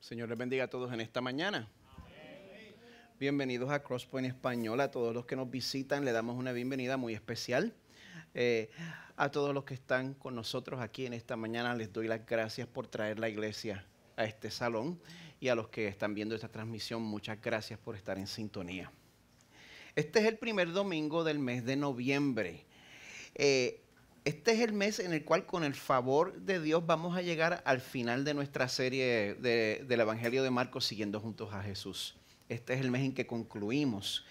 Señor les bendiga a todos en esta mañana. Bienvenidos a Crosspoint Español. A todos los que nos visitan le damos una bienvenida muy especial. A todos los que están con nosotros aquí en esta mañana les doy las gracias por traer la iglesia a este salón. Y a los que están viendo esta transmisión, muchas gracias por estar en sintonía. Este es el primer domingo del mes de noviembre. Este es el mes en el cual, con el favor de Dios, vamos a llegar al final de nuestra serie del Evangelio de Marcos, siguiendo juntos a Jesús. Este es el mes en que concluimos.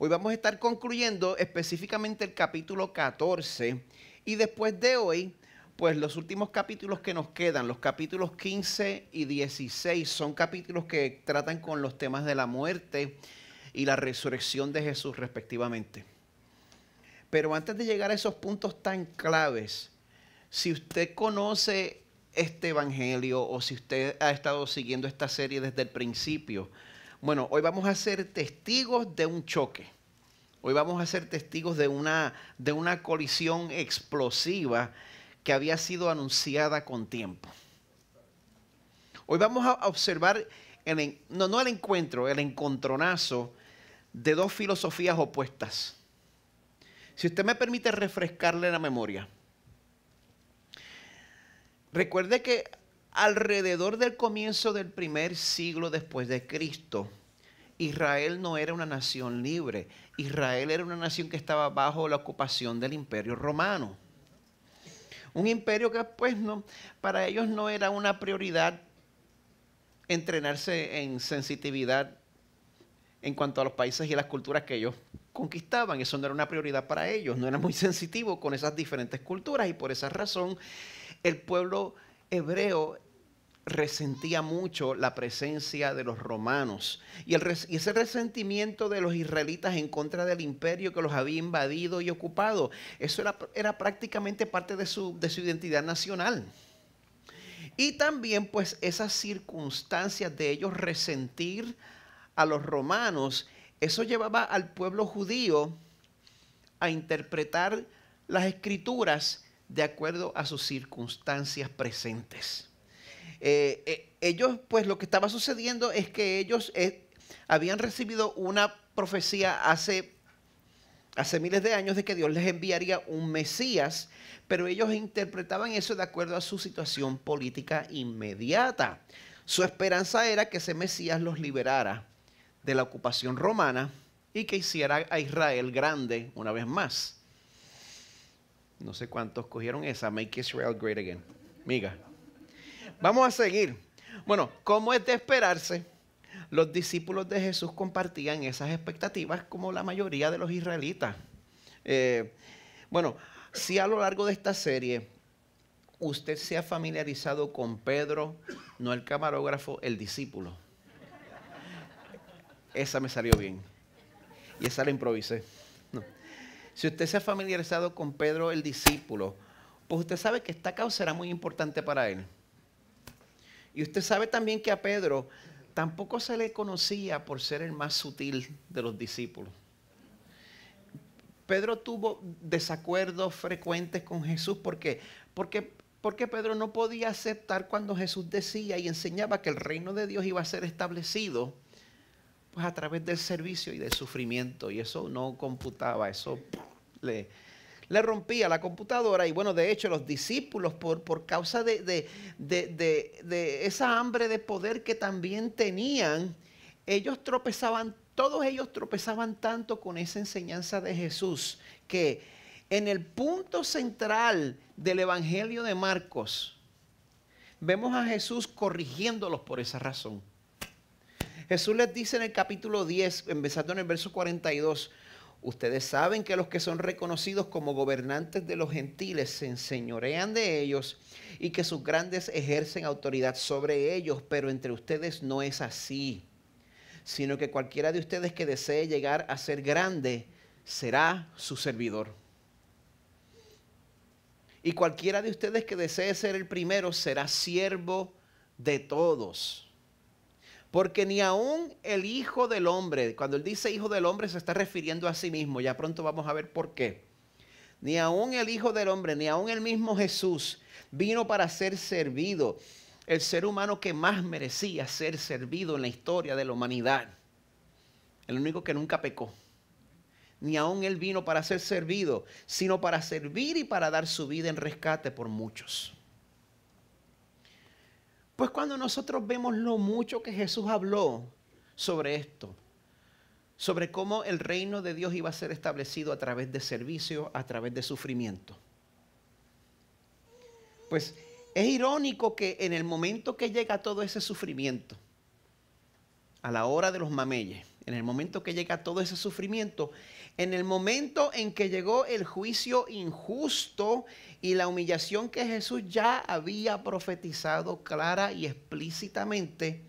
Hoy vamos a estar concluyendo específicamente el capítulo 14 y después de hoy, pues los últimos capítulos que nos quedan, los capítulos 15 y 16, son capítulos que tratan con los temas de la muerte y la resurrección de Jesús respectivamente. Pero antes de llegar a esos puntos tan claves, si usted conoce este evangelio o si usted ha estado siguiendo esta serie desde el principio, bueno, hoy vamos a ser testigos de un choque. Hoy vamos a ser testigos de una colisión explosiva que había sido anunciada con tiempo. Hoy vamos a observar el encontronazo de dos filosofías opuestas. Si usted me permite refrescarle la memoria. Recuerde que alrededor del comienzo del primer siglo después de Cristo, Israel no era una nación libre. Israel era una nación que estaba bajo la ocupación del Imperio Romano. Un imperio que pues para ellos no era una prioridad entrenarse en sensitividad en cuanto a los países y las culturas que ellos conquistaban. Eso no era una prioridad para ellos, no era muy sensitivo con esas diferentes culturas y por esa razón el pueblo hebreo resentía mucho la presencia de los romanos y ese resentimiento de los israelitas en contra del imperio que los había invadido y ocupado, eso era prácticamente parte de su identidad nacional. Y también pues esas circunstancias de ellos resentir a los romanos, eso llevaba al pueblo judío a interpretar las escrituras de acuerdo a sus circunstancias presentes. Ellos, pues lo que estaba sucediendo es que ellos habían recibido una profecía hace miles de años de que Dios les enviaría un Mesías, pero ellos interpretaban eso de acuerdo a su situación política inmediata. Su esperanza era que ese Mesías los liberara de la ocupación romana y que hiciera a Israel grande una vez más. No sé cuántos cogieron esa, Make Israel Great Again. Miga. Vamos a seguir. Bueno, como es de esperarse, los discípulos de Jesús compartían esas expectativas como la mayoría de los israelitas. Bueno, si a lo largo de esta serie usted se ha familiarizado con Pedro, no el camarógrafo, el discípulo. Esa me salió bien. Y esa la improvisé. No. Si usted se ha familiarizado con Pedro, el discípulo, pues usted sabe que esta causa era muy importante para él. Y usted sabe también que a Pedro tampoco se le conocía por ser el más sutil de los discípulos. Pedro tuvo desacuerdos frecuentes con Jesús porque Pedro no podía aceptar cuando Jesús decía y enseñaba que el reino de Dios iba a ser establecido pues a través del servicio y del sufrimiento, y eso no computaba, eso le rompía la computadora. Y bueno, de hecho los discípulos por causa de esa hambre de poder que también tenían, todos ellos tropezaban tanto con esa enseñanza de Jesús que en el punto central del Evangelio de Marcos vemos a Jesús corrigiéndolos por esa razón. Jesús les dice en el capítulo 10, empezando en el verso 42, ustedes saben que los que son reconocidos como gobernantes de los gentiles se enseñorean de ellos y que sus grandes ejercen autoridad sobre ellos, pero entre ustedes no es así, sino que cualquiera de ustedes que desee llegar a ser grande será su servidor. Y cualquiera de ustedes que desee ser el primero será siervo de todos. Porque ni aún el Hijo del Hombre, cuando él dice Hijo del Hombre se está refiriendo a sí mismo, ya pronto vamos a ver por qué. Ni aún el Hijo del Hombre, ni aún el mismo Jesús vino para ser servido, el ser humano que más merecía ser servido en la historia de la humanidad. El único que nunca pecó. Ni aun Él vino para ser servido, sino para servir y para dar su vida en rescate por muchos. Pues cuando nosotros vemos lo mucho que Jesús habló sobre esto, sobre cómo el reino de Dios iba a ser establecido a través de servicio, a través de sufrimiento. Pues es irónico que en el momento que llega todo ese sufrimiento, a la hora de los mameyes, en el momento que llega todo ese sufrimiento, en el momento en que llegó el juicio injusto y la humillación que Jesús ya había profetizado clara y explícitamente,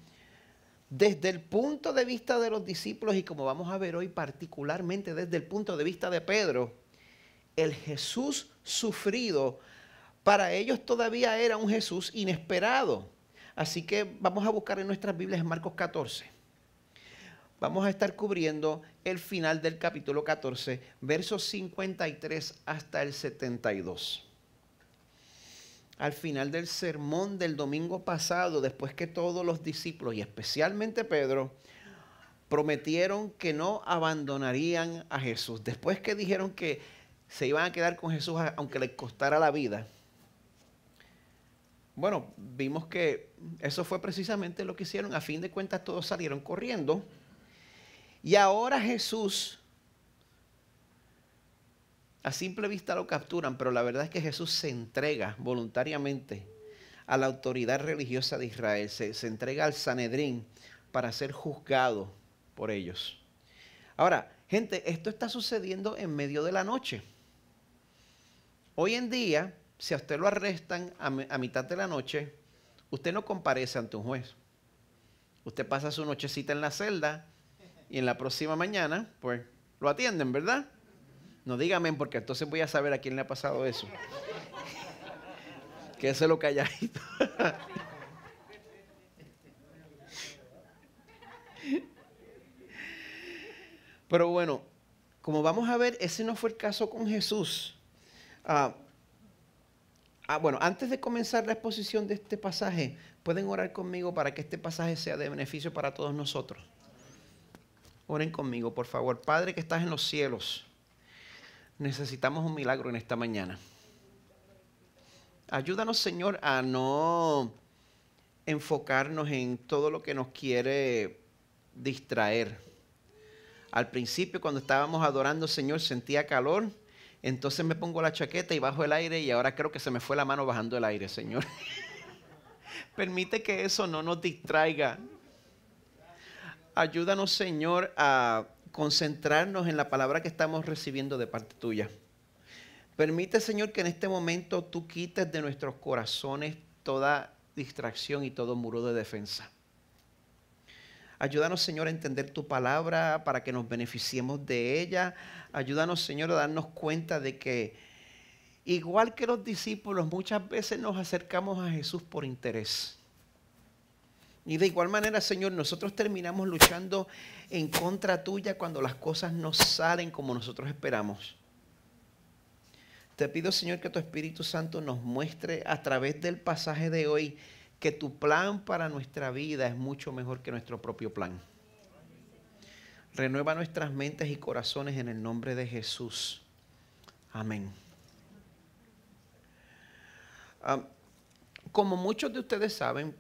desde el punto de vista de los discípulos y como vamos a ver hoy particularmente desde el punto de vista de Pedro, el Jesús sufrido para ellos todavía era un Jesús inesperado. Así que vamos a buscar en nuestras Biblias en Marcos 14. Vamos a estar cubriendo el final del capítulo 14, versos 53 hasta el 72. Al final del sermón del domingo pasado, después que todos los discípulos, y especialmente Pedro, prometieron que no abandonarían a Jesús, después que dijeron que se iban a quedar con Jesús aunque les costara la vida, bueno, vimos que eso fue precisamente lo que hicieron. A fin de cuentas todos salieron corriendo. Y ahora Jesús, a simple vista lo capturan, pero la verdad es que Jesús se entrega voluntariamente a la autoridad religiosa de Israel. Se entrega al Sanedrín para ser juzgado por ellos. Ahora, gente, esto está sucediendo en medio de la noche. Hoy en día, si a usted lo arrestan a mitad de la noche, usted no comparece ante un juez. Usted pasa su nochecita en la celda y en la próxima mañana, pues, lo atienden, ¿verdad? No dígame porque entonces voy a saber a quién le ha pasado eso. Quédeselo calladito. Pero bueno, como vamos a ver, ese no fue el caso con Jesús. Bueno, antes de comenzar la exposición de este pasaje, ¿pueden orar conmigo para que este pasaje sea de beneficio para todos nosotros? Oren conmigo, por favor. Padre que estás en los cielos, necesitamos un milagro en esta mañana. Ayúdanos, Señor, a no enfocarnos en todo lo que nos quiere distraer. Al principio, cuando estábamos adorando, Señor, sentía calor. Entonces me pongo la chaqueta y bajo el aire y ahora creo que se me fue la mano bajando el aire, Señor. Permite que eso no nos distraiga. Ayúdanos, Señor, a concentrarnos en la palabra que estamos recibiendo de parte tuya. Permite, Señor, que en este momento tú quites de nuestros corazones toda distracción y todo muro de defensa. Ayúdanos, Señor, a entender tu palabra para que nos beneficiemos de ella. Ayúdanos, Señor, a darnos cuenta de que, igual que los discípulos, muchas veces nos acercamos a Jesús por interés. Y de igual manera, Señor, nosotros terminamos luchando en contra tuya cuando las cosas no salen como nosotros esperamos. Te pido, Señor, que tu Espíritu Santo nos muestre a través del pasaje de hoy que tu plan para nuestra vida es mucho mejor que nuestro propio plan. Renueva nuestras mentes y corazones en el nombre de Jesús. Amén. Como muchos de ustedes saben,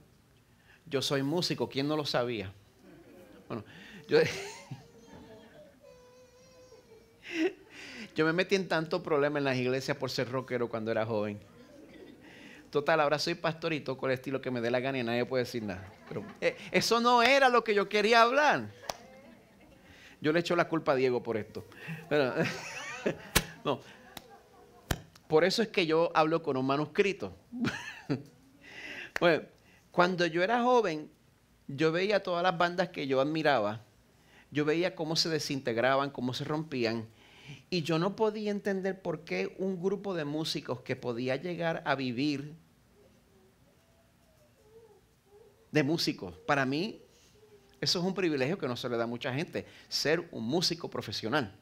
yo soy músico. ¿Quién no lo sabía? Bueno, yo me metí en tanto problema en las iglesias por ser rockero cuando era joven. Total, ahora soy pastor y toco el estilo que me dé la gana y nadie puede decir nada. Pero eso no era lo que yo quería hablar. Yo le echo la culpa a Diego por esto. Pero, no. Por eso es que yo hablo con un manuscrito. Bueno, cuando yo era joven, yo veía todas las bandas que yo admiraba. Yo veía cómo se desintegraban, cómo se rompían. Y yo no podía entender por qué un grupo de músicos que podía llegar a vivir de músicos, para mí, eso es un privilegio que no se le da a mucha gente, ser un músico profesional.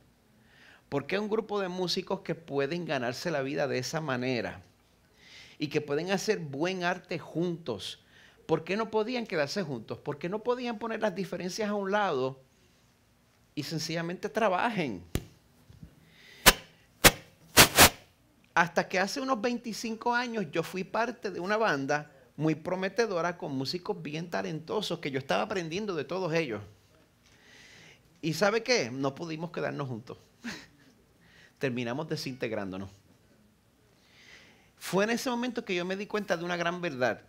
¿Por qué un grupo de músicos que pueden ganarse la vida de esa manera y que pueden hacer buen arte juntos ¿Por qué no podían quedarse juntos? ¿Por qué no podían poner las diferencias a un lado y sencillamente trabajen? Hasta que hace unos 25 años yo fui parte de una banda muy prometedora con músicos bien talentosos que yo estaba aprendiendo de todos ellos. ¿Y sabe qué? No pudimos quedarnos juntos. Terminamos desintegrándonos. Fue en ese momento que yo me di cuenta de una gran verdad.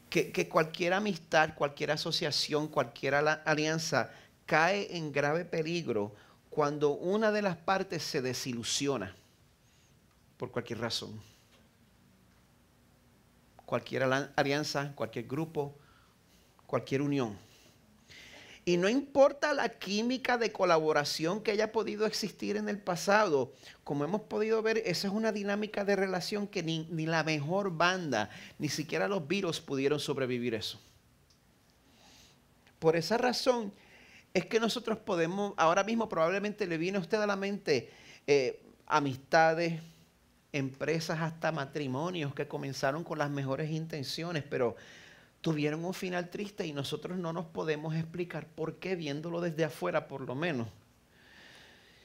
Que cualquier amistad, cualquier asociación, cualquier alianza cae en grave peligro cuando una de las partes se desilusiona por cualquier razón. Cualquier alianza, cualquier grupo, cualquier unión. Y no importa la química de colaboración que haya podido existir en el pasado, como hemos podido ver, esa es una dinámica de relación que ni la mejor banda, ni siquiera los Beatles pudieron sobrevivir eso. Por esa razón es que nosotros podemos, ahora mismo probablemente le viene a usted a la mente amistades, empresas, hasta matrimonios que comenzaron con las mejores intenciones, pero tuvieron un final triste y nosotros no nos podemos explicar por qué, viéndolo desde afuera por lo menos.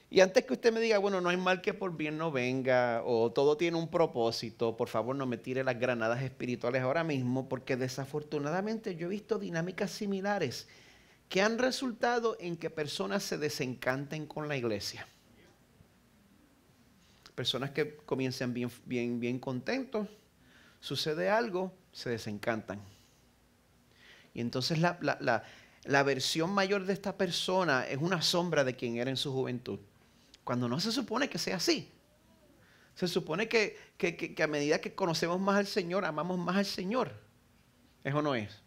Y antes que usted me diga, bueno, no hay mal que por bien no venga, o todo tiene un propósito, por favor no me tire las granadas espirituales ahora mismo, porque desafortunadamente yo he visto dinámicas similares que han resultado en que personas se desencanten con la iglesia. Personas que comienzan bien contentos, sucede algo, se desencantan. Y entonces la versión mayor de esta persona es una sombra de quien era en su juventud. Cuando no se supone que sea así. Se supone que a medida que conocemos más al Señor, amamos más al Señor. ¿Es o no es?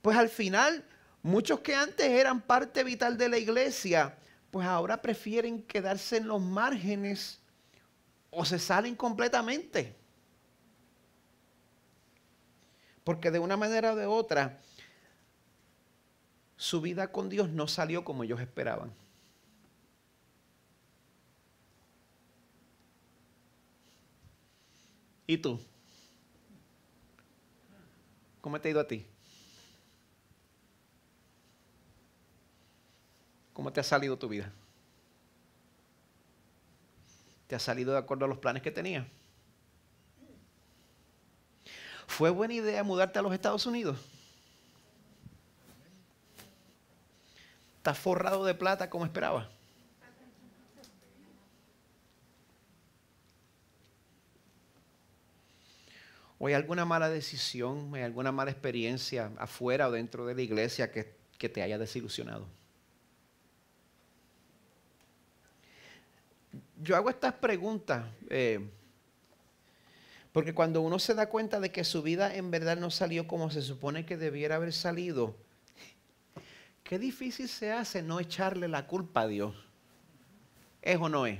Pues al final, muchos que antes eran parte vital de la iglesia, pues ahora prefieren quedarse en los márgenes o se salen completamente. Porque de una manera o de otra, su vida con Dios no salió como ellos esperaban. ¿Y tú? ¿Cómo te ha ido a ti? ¿Cómo te ha salido tu vida? ¿Te ha salido de acuerdo a los planes que tenías? ¿Fue buena idea mudarte a los Estados Unidos? ¿Estás forrado de plata como esperabas? ¿O hay alguna mala decisión, hay alguna mala experiencia afuera o dentro de la iglesia que te haya desilusionado? Yo hago estas preguntas porque cuando uno se da cuenta de que su vida en verdad no salió como se supone que debiera haber salido, qué difícil se hace no echarle la culpa a Dios. ¿Es o no es?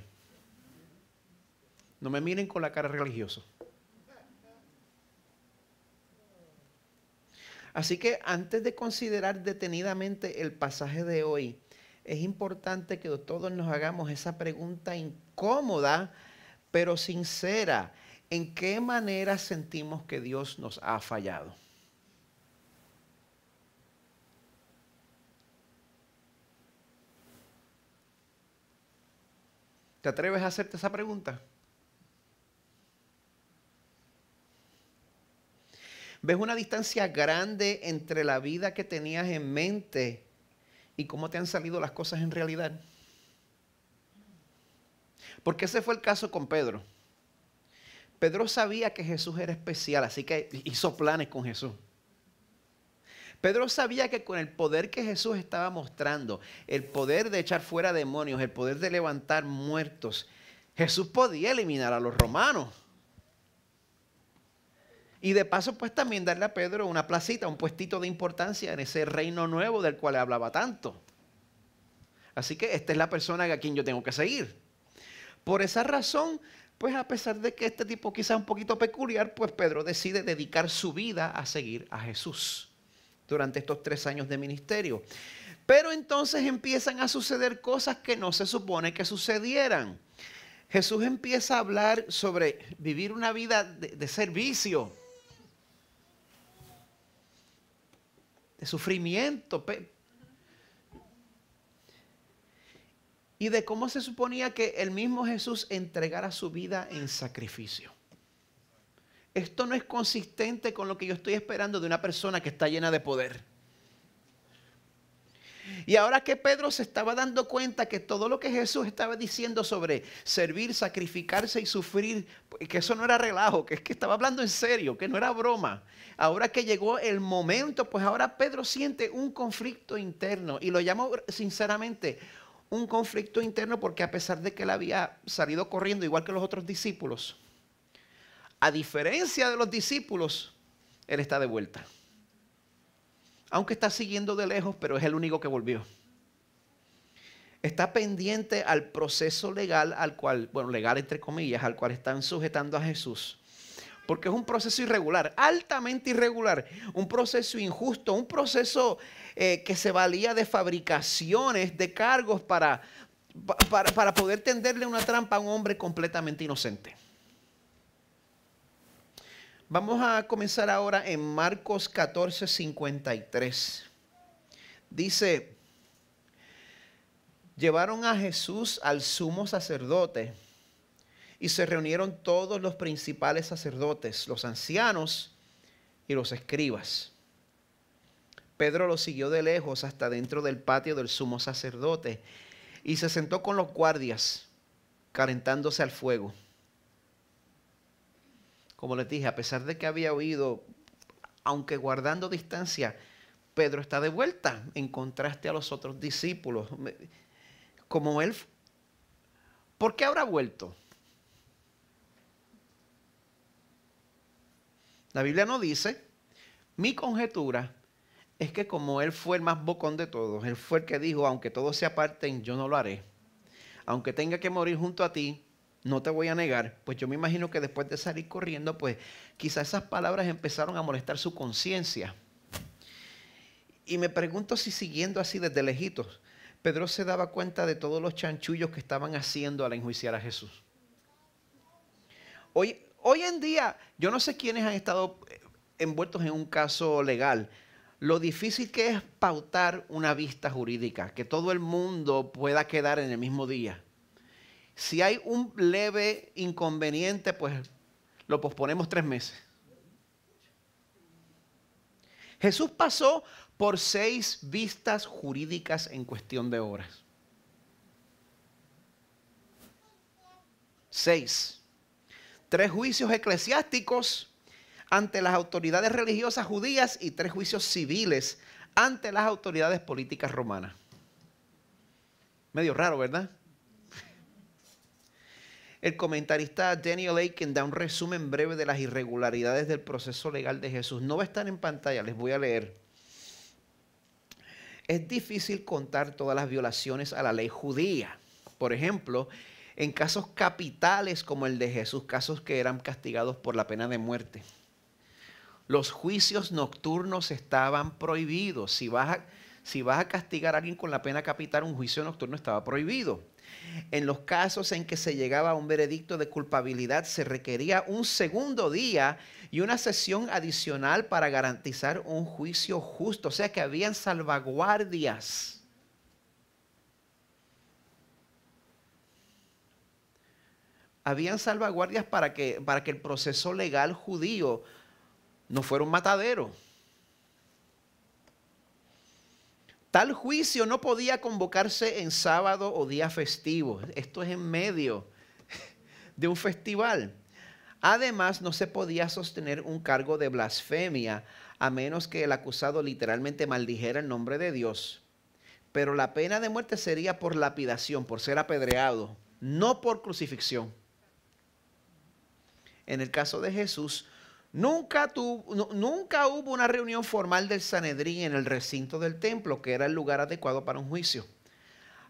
No me miren con la cara religiosa. Así que antes de considerar detenidamente el pasaje de hoy, es importante que todos nos hagamos esa pregunta incómoda, pero sincera. ¿En qué manera sentimos que Dios nos ha fallado? ¿Te atreves a hacerte esa pregunta? ¿Ves una distancia grande entre la vida que tenías en mente y cómo te han salido las cosas en realidad? Porque ese fue el caso con Pedro. Pedro sabía que Jesús era especial, así que hizo planes con Jesús. Pedro sabía que con el poder que Jesús estaba mostrando, el poder de echar fuera demonios, el poder de levantar muertos, Jesús podía eliminar a los romanos. Y de paso, pues también darle a Pedro una placita, un puestito de importancia en ese reino nuevo del cual hablaba tanto. Así que esta es la persona a quien yo tengo que seguir. Por esa razón, pues a pesar de que este tipo quizá un poquito peculiar, pues Pedro decide dedicar su vida a seguir a Jesús durante estos 3 años de ministerio. Pero entonces empiezan a suceder cosas que no se supone que sucedieran. Jesús empieza a hablar sobre vivir una vida de servicio. de sufrimiento. Y de cómo se suponía que el mismo Jesús entregara su vida en sacrificio. Esto no es consistente con lo que yo estoy esperando de una persona que está llena de poder. Y ahora que Pedro se estaba dando cuenta que todo lo que Jesús estaba diciendo sobre servir, sacrificarse y sufrir, que eso no era relajo, que es que estaba hablando en serio, que no era broma. Ahora que llegó el momento, pues ahora Pedro siente un conflicto interno. Y lo llamo sinceramente un conflicto interno porque a pesar de que él había salido corriendo igual que los otros discípulos, a diferencia de los discípulos, él está de vuelta. Aunque está siguiendo de lejos, pero es el único que volvió. Está pendiente al proceso legal al cual, bueno, legal entre comillas, al cual están sujetando a Jesús. Porque es un proceso irregular, altamente irregular, un proceso injusto, un proceso que se valía de fabricaciones, de cargos para poder tenderle una trampa a un hombre completamente inocente. Vamos a comenzar ahora en Marcos 14:53. Dice, llevaron a Jesús al sumo sacerdote y se reunieron todos los principales sacerdotes, los ancianos y los escribas. Pedro lo siguió de lejos hasta dentro del patio del sumo sacerdote y se sentó con los guardias, calentándose al fuego. Como les dije, a pesar de que había huido, aunque guardando distancia, Pedro está de vuelta en contraste a los otros discípulos. Como él, ¿por qué habrá vuelto? La Biblia no dice. Mi conjetura es que como él fue el más bocón de todos, él fue el que dijo, aunque todos se aparten, yo no lo haré. Aunque tenga que morir junto a ti, no te voy a negar. Pues yo me imagino que después de salir corriendo, pues quizás esas palabras empezaron a molestar su conciencia. Y me pregunto si siguiendo así desde lejitos, Pedro se daba cuenta de todos los chanchullos que estaban haciendo al enjuiciar a Jesús. Hoy en día, yo no sé quiénes han estado envueltos en un caso legal. Lo difícil que es pautar una vista jurídica, que todo el mundo pueda quedar en el mismo día. Si hay un leve inconveniente, pues lo posponemos 3 meses. Jesús pasó por 6 vistas jurídicas en cuestión de horas. 6. 3 juicios eclesiásticos ante las autoridades religiosas judías y 3 juicios civiles ante las autoridades políticas romanas. Medio raro, ¿verdad? El comentarista Daniel Akin da un resumen breve de las irregularidades del proceso legal de Jesús. No va a estar en pantalla, les voy a leer. Es difícil contar todas las violaciones a la ley judía. Por ejemplo, en casos capitales como el de Jesús, casos que eran castigados por la pena de muerte. Los juicios nocturnos estaban prohibidos. Si vas a castigar a alguien con la pena capital, un juicio nocturno estaba prohibido. En los casos en que se llegaba a un veredicto de culpabilidad, se requería un segundo día y una sesión adicional para garantizar un juicio justo. O sea que habían salvaguardias. Habían salvaguardias para que el proceso legal judío no fuera un matadero. Tal juicio no podía convocarse en sábado o día festivo. Esto es en medio de un festival. Además, no se podía sostener un cargo de blasfemia a menos que el acusado literalmente maldijera el nombre de Dios. Pero la pena de muerte sería por lapidación, por ser apedreado, no por crucifixión. En el caso de Jesús, nunca hubo una reunión formal del Sanedrín en el recinto del templo, que era el lugar adecuado para un juicio.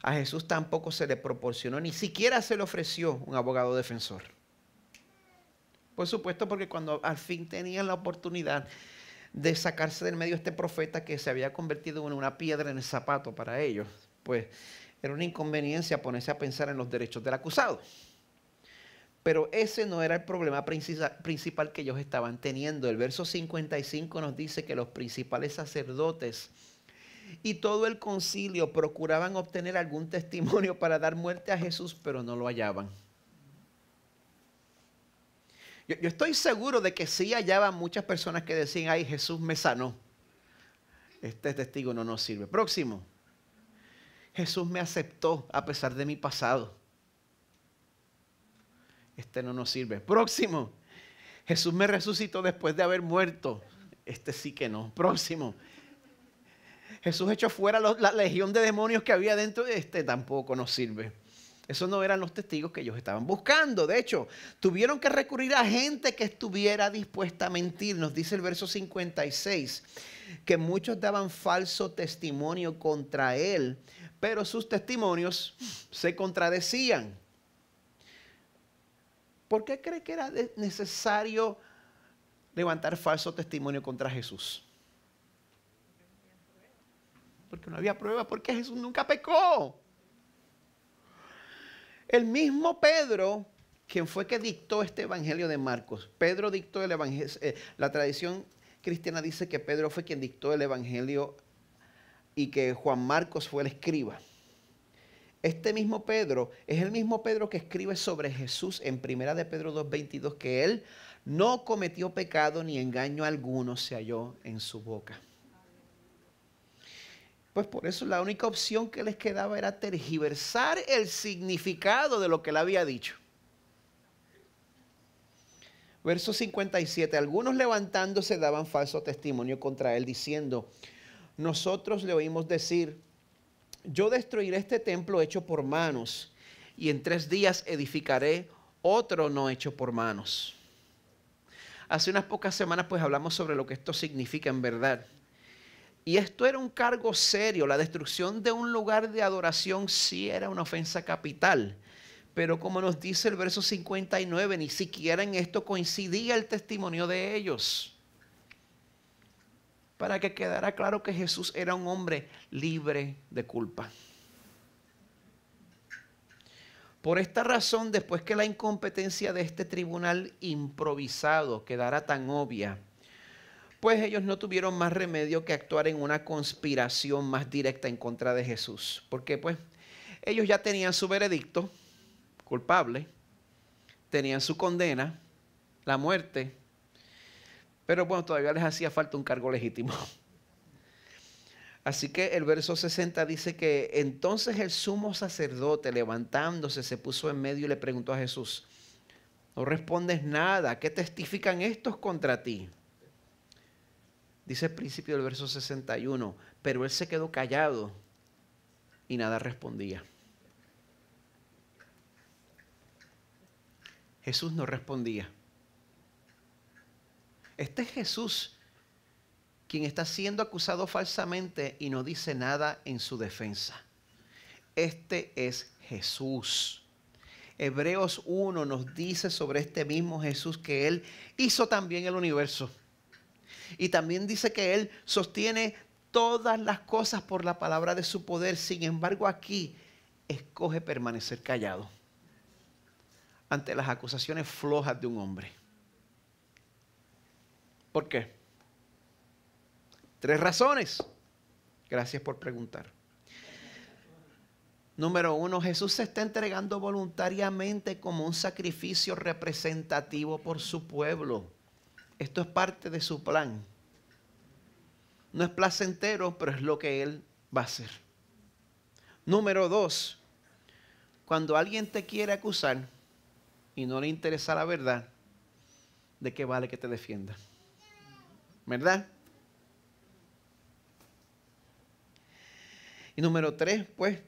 A Jesús tampoco se le proporcionó, ni siquiera se le ofreció un abogado defensor. Por supuesto, porque cuando al fin tenían la oportunidad de sacarse del medio este profeta que se había convertido en una piedra en el zapato para ellos, pues era una inconveniencia ponerse a pensar en los derechos del acusado. Pero ese no era el problema principal que ellos estaban teniendo. El verso 55 nos dice que los principales sacerdotes y todo el concilio procuraban obtener algún testimonio para dar muerte a Jesús, pero no lo hallaban. Yo estoy seguro de que sí hallaban muchas personas que decían, ay, Jesús me sanó. Este testigo no nos sirve. Próximo. Jesús me aceptó a pesar de mi pasado. Este no nos sirve. Próximo. Jesús me resucitó después de haber muerto. Este sí que no. Próximo. Jesús echó fuera la legión de demonios que había dentro. Este tampoco nos sirve. Esos no eran los testigos que ellos estaban buscando. De hecho, tuvieron que recurrir a gente que estuviera dispuesta a mentir. Nos dice el verso 56 que muchos daban falso testimonio contra él, pero sus testimonios se contradecían. ¿Por qué cree que era necesario levantar falso testimonio contra Jesús? Porque no había prueba, porque Jesús nunca pecó. El mismo Pedro, quien fue que dictó este evangelio de Marcos. Pedro dictó el evangelio. La tradición cristiana dice que Pedro fue quien dictó el evangelio y que Juan Marcos fue el escriba. Este mismo Pedro es el mismo Pedro que escribe sobre Jesús en 1 de Pedro 2:22, que él no cometió pecado ni engaño alguno se halló en su boca. Pues por eso la única opción que les quedaba era tergiversar el significado de lo que él había dicho. Verso 57, algunos levantándose daban falso testimonio contra él diciendo, nosotros le oímos decir, yo destruiré este templo hecho por manos y en 3 días edificaré otro no hecho por manos. Hace unas pocas semanas pues hablamos sobre lo que esto significa en verdad. Y esto era un cargo serio. La destrucción de un lugar de adoración sí era una ofensa capital. Pero como nos dice el verso 59, ni siquiera en esto coincidía el testimonio de ellos. Para que quedara claro que Jesús era un hombre libre de culpa. Por esta razón, después que la incompetencia de este tribunal improvisado quedara tan obvia, pues ellos no tuvieron más remedio que actuar en una conspiración más directa en contra de Jesús. Porque pues ellos ya tenían su veredicto culpable, tenían su condena, la muerte, pero bueno, todavía les hacía falta un cargo legítimo. Así que el verso 60 dice que entonces el sumo sacerdote levantándose se puso en medio y le preguntó a Jesús, no respondes nada, ¿qué testifican estos contra ti? Dice el principio del verso 61, pero él se quedó callado y nada respondía. Jesús no respondía. Este es Jesús quien está siendo acusado falsamente y no dice nada en su defensa. Este es Jesús. Hebreos 1 nos dice sobre este mismo Jesús que Él hizo también el universo. Y también dice que Él sostiene todas las cosas por la palabra de su poder. Sin embargo, aquí escoge permanecer callado ante las acusaciones flojas de un hombre. ¿Por qué? 3 razones. Gracias por preguntar. Número 1, Jesús se está entregando voluntariamente como un sacrificio representativo por su pueblo. Esto es parte de su plan. No es placentero, pero es lo que Él va a hacer. Número 2, cuando alguien te quiere acusar y no le interesa la verdad, ¿de qué vale que te defienda? ¿Verdad? Y número 3, pues,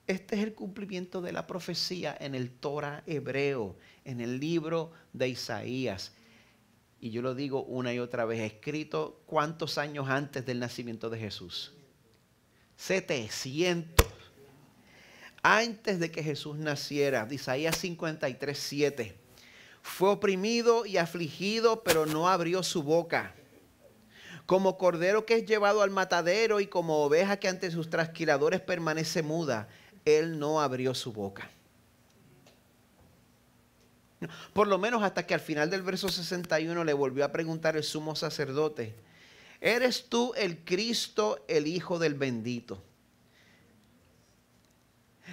este es el cumplimiento de la profecía en el Torah hebreo, en el libro de Isaías. Y yo lo digo una y otra vez, escrito ¿cuántos años antes del nacimiento de Jesús? 700. Antes de que Jesús naciera, de Isaías 53:7. Fue oprimido y afligido, pero no abrió su boca. Como cordero que es llevado al matadero y como oveja que ante sus trasquiladores permanece muda, Él no abrió su boca. Por lo menos hasta que al final del verso 61 le volvió a preguntar el sumo sacerdote: ¿eres tú el Cristo, el Hijo del bendito?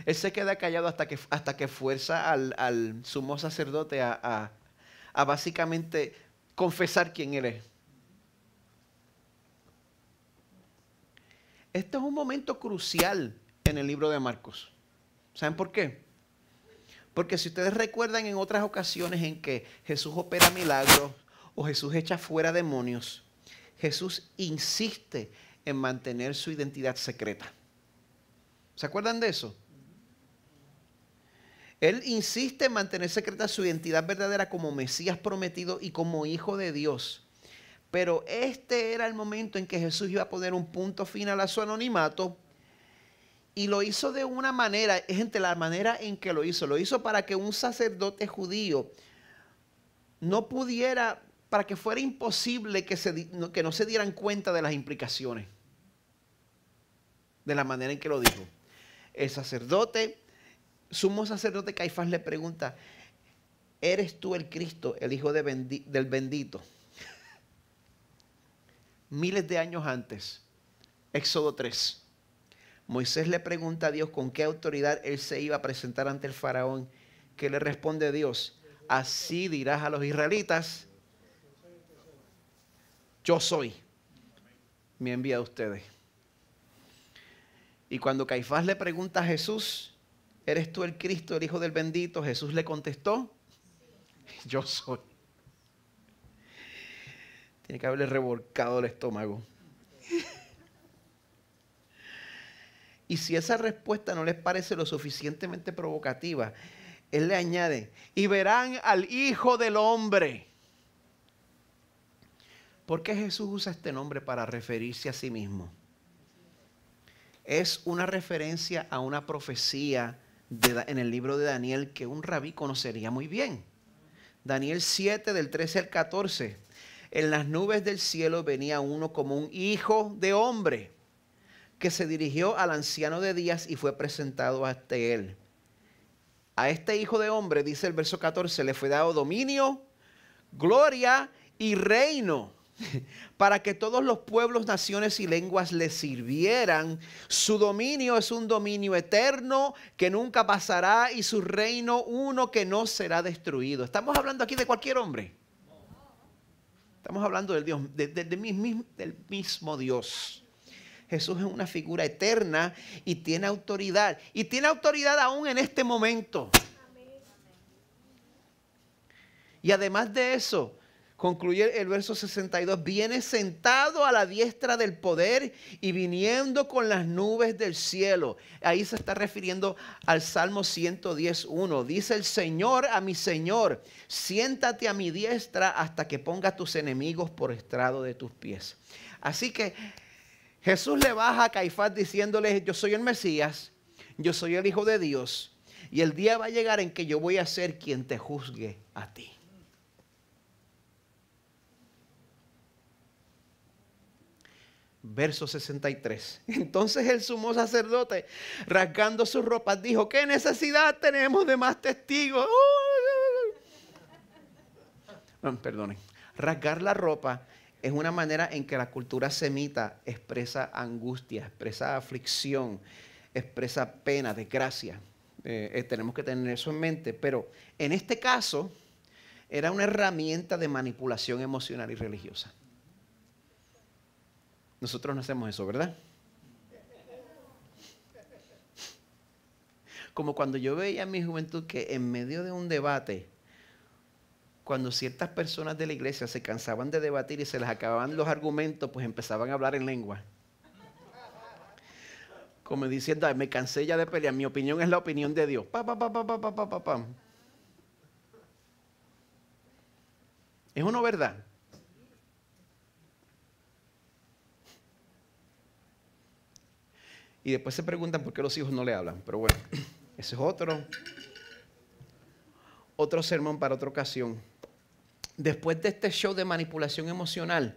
Él se queda callado hasta que fuerza al sumo sacerdote a básicamente confesar quién él es. Este es un momento crucial en el libro de Marcos. ¿Saben por qué? Porque si ustedes recuerdan en otras ocasiones en que Jesús opera milagros o Jesús echa fuera demonios, Jesús insiste en mantener su identidad secreta. ¿Se acuerdan de eso? Él insiste en mantener secreta su identidad verdadera como Mesías prometido y como Hijo de Dios. Pero este era el momento en que Jesús iba a poner un punto final a su anonimato, y lo hizo de una manera, gente, la manera en que lo hizo para que un sacerdote judío no pudiera, para que fuera imposible que no se dieran cuenta de las implicaciones de la manera en que lo dijo. El sumo sacerdote Caifás le pregunta: ¿eres tú el Cristo, el Hijo del bendito? Miles de años antes, Éxodo 3, Moisés le pregunta a Dios con qué autoridad él se iba a presentar ante el faraón. ¿Qué le responde Dios? Así dirás a los israelitas: yo soy, me envía a ustedes. Y cuando Caifás le pregunta a Jesús: ¿eres tú el Cristo, el Hijo del bendito?, Jesús le contestó: yo soy. Tiene que haberle revolcado el estómago. Y si esa respuesta no les parece lo suficientemente provocativa, él le añade: y verán al Hijo del Hombre. ¿Por qué Jesús usa este nombre para referirse a sí mismo? Es una referencia a una profecía en el libro de Daniel que un rabí conocería muy bien. Daniel 7, del 13 al 14. En las nubes del cielo venía uno como un hijo de hombre, que se dirigió al anciano de días y fue presentado ante él. A este hijo de hombre, dice el verso 14, le fue dado dominio, gloria y reino, para que todos los pueblos, naciones y lenguas le sirvieran. Su dominio es un dominio eterno que nunca pasará, y su reino uno que no será destruido. ¿Estamos hablando aquí de cualquier hombre? Estamos hablando del Dios, del mismo Dios. Jesús es una figura eterna y tiene autoridad. Y tiene autoridad aún en este momento. Y además de eso, concluye el verso 62, viene sentado a la diestra del poder y viniendo con las nubes del cielo. Ahí se está refiriendo al Salmo 110:1. Dice el Señor a mi Señor: siéntate a mi diestra hasta que ponga tus enemigos por estrado de tus pies. Así que Jesús le baja a Caifás diciéndole: yo soy el Mesías, yo soy el Hijo de Dios, y el día va a llegar en que yo voy a ser quien te juzgue a ti. Verso 63. Entonces el sumo sacerdote, rasgando sus ropas, dijo: ¿qué necesidad tenemos de más testigos? Perdonen. Rasgar la ropa es una manera en que la cultura semita expresa angustia, expresa aflicción, expresa pena, desgracia. Tenemos que tener eso en mente. Pero en este caso era una herramienta de manipulación emocional y religiosa. Nosotros no hacemos eso, ¿verdad? Como cuando yo veía en mi juventud que en medio de un debate, cuando ciertas personas de la iglesia se cansaban de debatir y se les acababan los argumentos, pues empezaban a hablar en lengua. Como diciendo: ay, me cansé ya de pelear, mi opinión es la opinión de Dios. ¿Es o no verdad? Y después se preguntan por qué los hijos no le hablan. Pero bueno, ese es otro sermón para otra ocasión. Después de este show de manipulación emocional,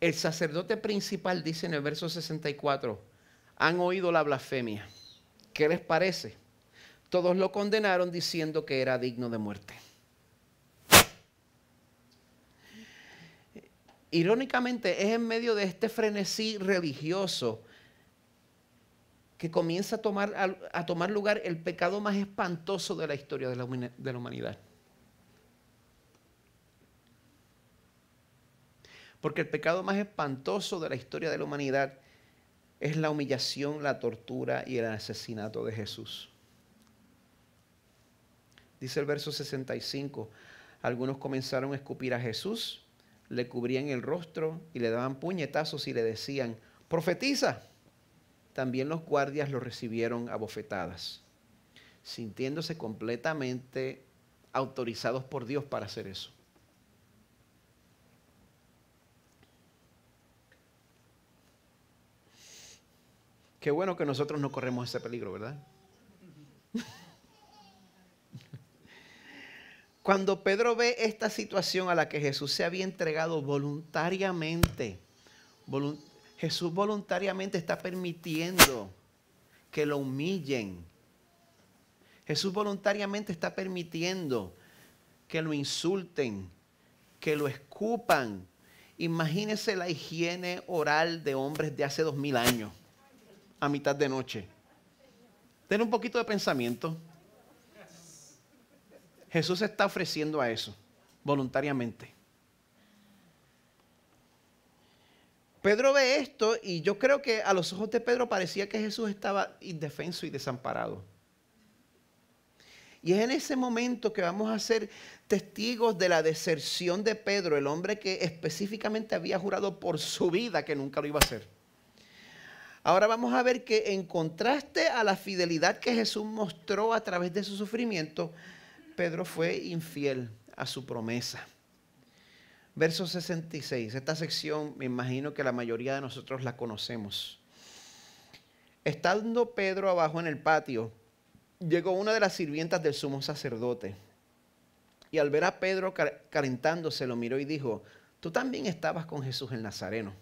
el sacerdote principal dice en el verso 64, han oído la blasfemia. ¿Qué les parece? Todos lo condenaron diciendo que era digno de muerte. Irónicamente, es en medio de este frenesí religioso que comienza a tomar lugar el pecado más espantoso de la historia de la humanidad. Porque el pecado más espantoso de la historia de la humanidad es la humillación, la tortura y el asesinato de Jesús. Dice el verso 65, algunos comenzaron a escupir a Jesús, le cubrían el rostro y le daban puñetazos y le decían, profetiza. También los guardias lo recibieron a bofetadas, sintiéndose completamente autorizados por Dios para hacer eso. Qué bueno que nosotros no corremos ese peligro, ¿verdad? Cuando Pedro ve esta situación a la que Jesús se había entregado voluntariamente, Jesús voluntariamente está permitiendo que lo humillen. Jesús voluntariamente está permitiendo que lo insulten, que lo escupan. Imagínense la higiene oral de hombres de hace 2000 años, a mitad de noche. Ten un poquito de pensamiento. Jesús se está ofreciendo a eso, voluntariamente. Pedro ve esto y yo creo que a los ojos de Pedro parecía que Jesús estaba indefenso y desamparado. Y es en ese momento que vamos a ser testigos de la deserción de Pedro, el hombre que específicamente había jurado por su vida que nunca lo iba a hacer. Ahora vamos a ver que en contraste a la fidelidad que Jesús mostró a través de su sufrimiento, Pedro fue infiel a su promesa. Verso 66, esta sección me imagino que la mayoría de nosotros la conocemos. Estando Pedro abajo en el patio, llegó una de las sirvientas del sumo sacerdote y al ver a Pedro calentándose lo miró y dijo, tú también estabas con Jesús el Nazareno.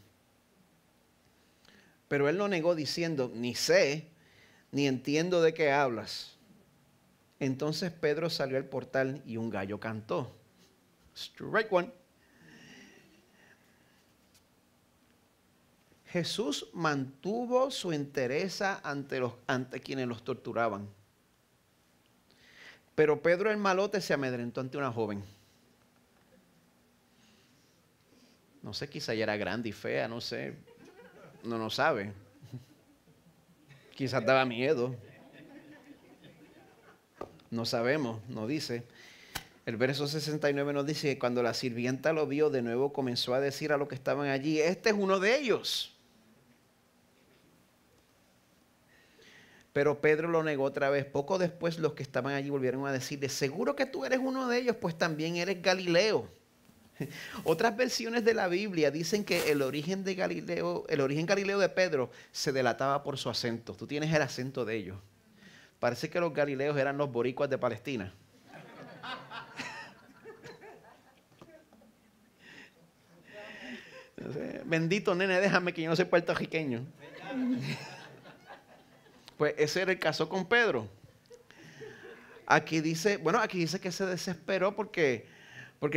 Pero él lo negó diciendo, ni sé, ni entiendo de qué hablas. Entonces Pedro salió al portal y un gallo cantó. Strike one. Jesús mantuvo su entereza ante quienes los torturaban. Pero Pedro el malote se amedrentó ante una joven. No sé, quizá ella era grande y fea, no sé. No sabe. Quizás daba miedo. No sabemos, no dice. El verso 69 nos dice que cuando la sirvienta lo vio, de nuevo comenzó a decir a los que estaban allí, este es uno de ellos. Pero Pedro lo negó otra vez. Poco después los que estaban allí volvieron a decirle, seguro que tú eres uno de ellos, pues también eres Galileo. Otras versiones de la Biblia dicen que el origen galileo de Pedro se delataba por su acento. Tú tienes el acento de ellos. Parece que los galileos eran los boricuas de Palestina. Bendito nene, déjame que yo no soy puertorriqueño. Pues ese era el caso con Pedro. Aquí dice que se desesperó porque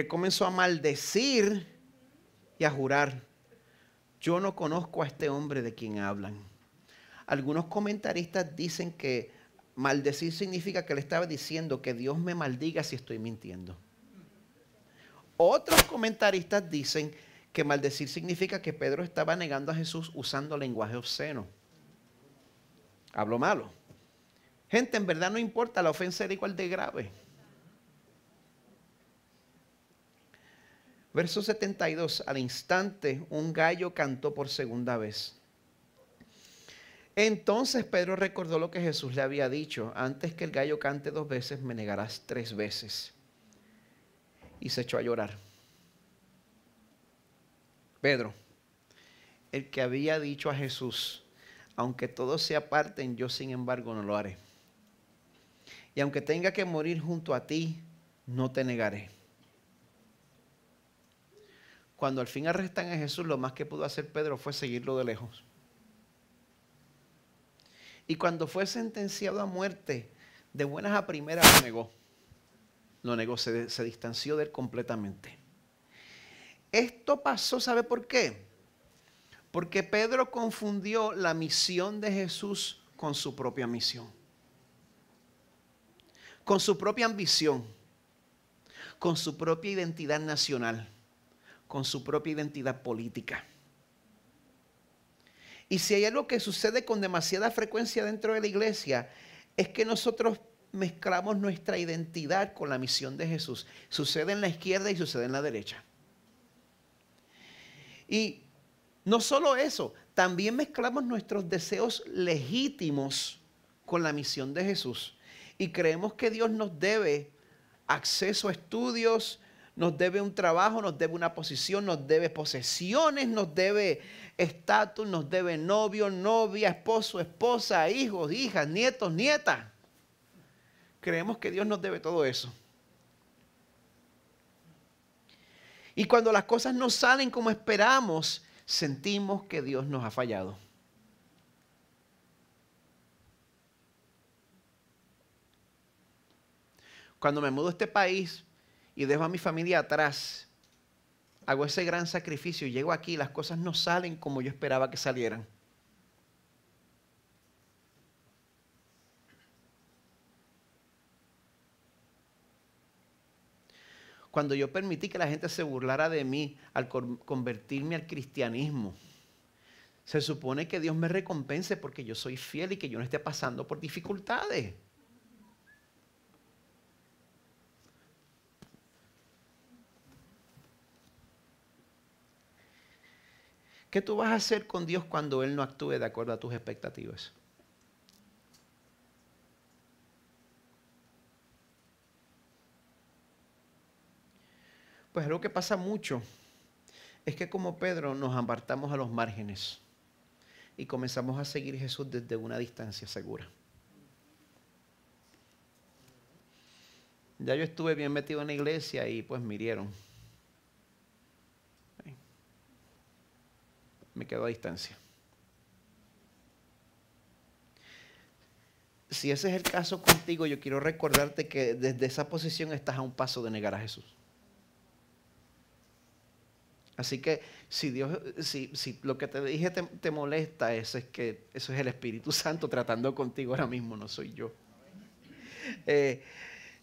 comenzó a maldecir y a jurar. Yo no conozco a este hombre de quien hablan. Algunos comentaristas dicen que maldecir significa que le estaba diciendo que Dios me maldiga si estoy mintiendo. Otros comentaristas dicen que maldecir significa que Pedro estaba negando a Jesús usando lenguaje obsceno. Habló malo. Gente, en verdad no importa, la ofensa era igual de grave. Verso 72, al instante un gallo cantó por segunda vez. Entonces Pedro recordó lo que Jesús le había dicho, antes que el gallo cante 2 veces, me negarás 3 veces. Y se echó a llorar. Pedro, el que había dicho a Jesús, aunque todos se aparten, yo sin embargo no lo haré. Y aunque tenga que morir junto a ti, no te negaré. Cuando al fin arrestan a Jesús, lo más que pudo hacer Pedro fue seguirlo de lejos. Y cuando fue sentenciado a muerte, de buenas a primeras lo negó. Se distanció de él completamente. Esto pasó, ¿sabe por qué? Porque Pedro confundió la misión de Jesús con su propia misión, con su propia ambición, con su propia identidad nacional, con su propia identidad política. Y si hay algo que sucede con demasiada frecuencia dentro de la iglesia, es que nosotros mezclamos nuestra identidad con la misión de Jesús. Sucede en la izquierda y sucede en la derecha. Y no solo eso, también mezclamos nuestros deseos legítimos con la misión de Jesús. Y creemos que Dios nos debe acceso a estudios, nos debe un trabajo, nos debe una posición, nos debe posesiones, nos debe estatus, nos debe novio, novia, esposo, esposa, hijos, hijas, nietos, nietas. Creemos que Dios nos debe todo eso. Y cuando las cosas no salen como esperamos, sentimos que Dios nos ha fallado. Cuando me mudo a este país y dejo a mi familia atrás, hago ese gran sacrificio y llego aquí y las cosas no salen como yo esperaba que salieran. Cuando yo permití que la gente se burlara de mí al convertirme al cristianismo, se supone que Dios me recompense porque yo soy fiel y que yo no esté pasando por dificultades. ¿Qué tú vas a hacer con Dios cuando Él no actúe de acuerdo a tus expectativas? Pues algo que pasa mucho es que como Pedro nos apartamos a los márgenes y comenzamos a seguir a Jesús desde una distancia segura. Ya yo estuve bien metido en la iglesia y pues me hirieron. Me quedo a distancia. Si ese es el caso contigo, yo quiero recordarte que desde esa posición estás a un paso de negar a Jesús. Así que si lo que te dije te molesta, eso es el Espíritu Santo tratando contigo ahora mismo, no soy yo.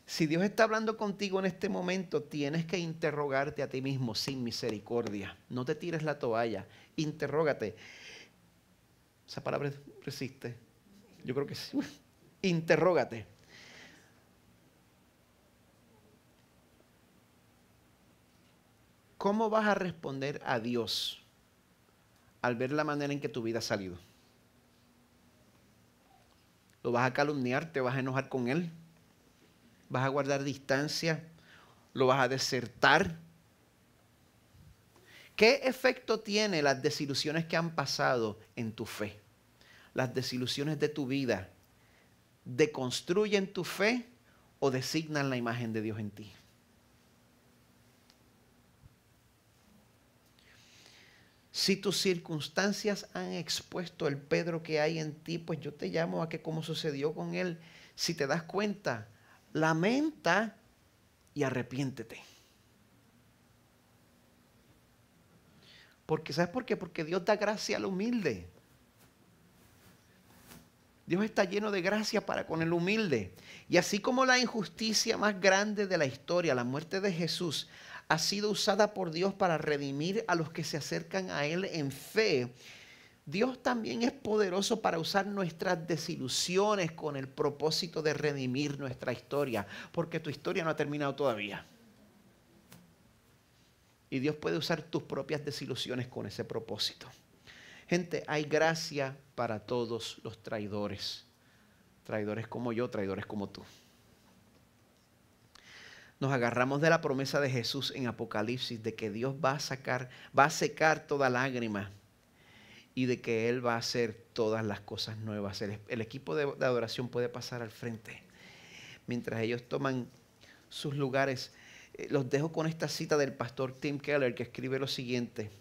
Si Dios está hablando contigo en este momento, tienes que interrogarte a ti mismo sin misericordia. No te tires la toalla, interrógate. ¿Esa palabra resiste? Yo creo que sí. Interrógate. ¿Cómo vas a responder a Dios al ver la manera en que tu vida ha salido? ¿Lo vas a calumniar? ¿Te vas a enojar con Él? ¿Vas a guardar distancia? ¿Lo vas a desertar? ¿Qué efecto tienen las desilusiones que han pasado en tu fe? Las desilusiones de tu vida, ¿deconstruyen tu fe o designan la imagen de Dios en ti? Si tus circunstancias han expuesto el Pedro que hay en ti, pues yo te llamo a que, como sucedió con él, si te das cuenta, lamenta y arrepiéntete. Porque, ¿sabes por qué? Porque Dios da gracia al humilde. Dios está lleno de gracia para con el humilde. Y así como la injusticia más grande de la historia, la muerte de Jesús, ha sido usada por Dios para redimir a los que se acercan a Él en fe, Dios también es poderoso para usar nuestras desilusiones con el propósito de redimir nuestra historia, porque tu historia no ha terminado todavía. Y Dios puede usar tus propias desilusiones con ese propósito. Gente, hay gracia para todos los traidores. Traidores como yo, traidores como tú. Nos agarramos de la promesa de Jesús en Apocalipsis de que Dios va a secar toda lágrima y de que Él va a hacer todas las cosas nuevas. El equipo de adoración puede pasar al frente. Mientras ellos toman sus lugares, los dejo con esta cita del pastor Tim Keller, que escribe lo siguiente.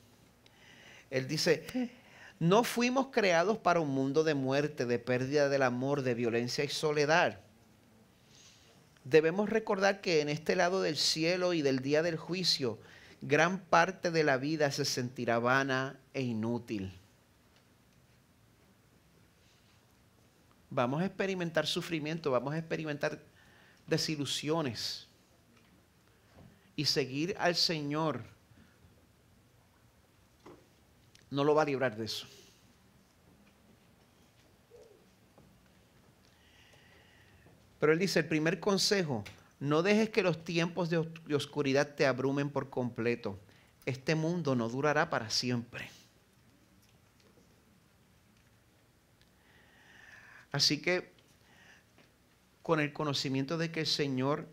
Él dice: no fuimos creados para un mundo de muerte, de pérdida del amor, de violencia y soledad. Debemos recordar que en este lado del cielo y del día del juicio, gran parte de la vida se sentirá vana e inútil. Vamos a experimentar sufrimiento, vamos a experimentar desilusiones. Y seguir al Señor no lo va a librar de eso. Pero él dice, el primer consejo, no dejes que los tiempos de oscuridad te abrumen por completo. Este mundo no durará para siempre. Así que, con el conocimiento de que el Señor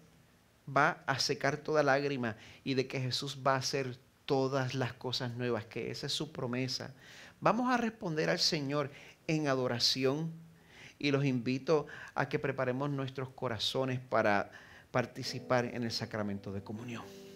va a secar toda lágrima y de que Jesús va a hacer todas las cosas nuevas, que esa es su promesa, vamos a responder al Señor en adoración y los invito a que preparemos nuestros corazones para participar en el sacramento de comunión.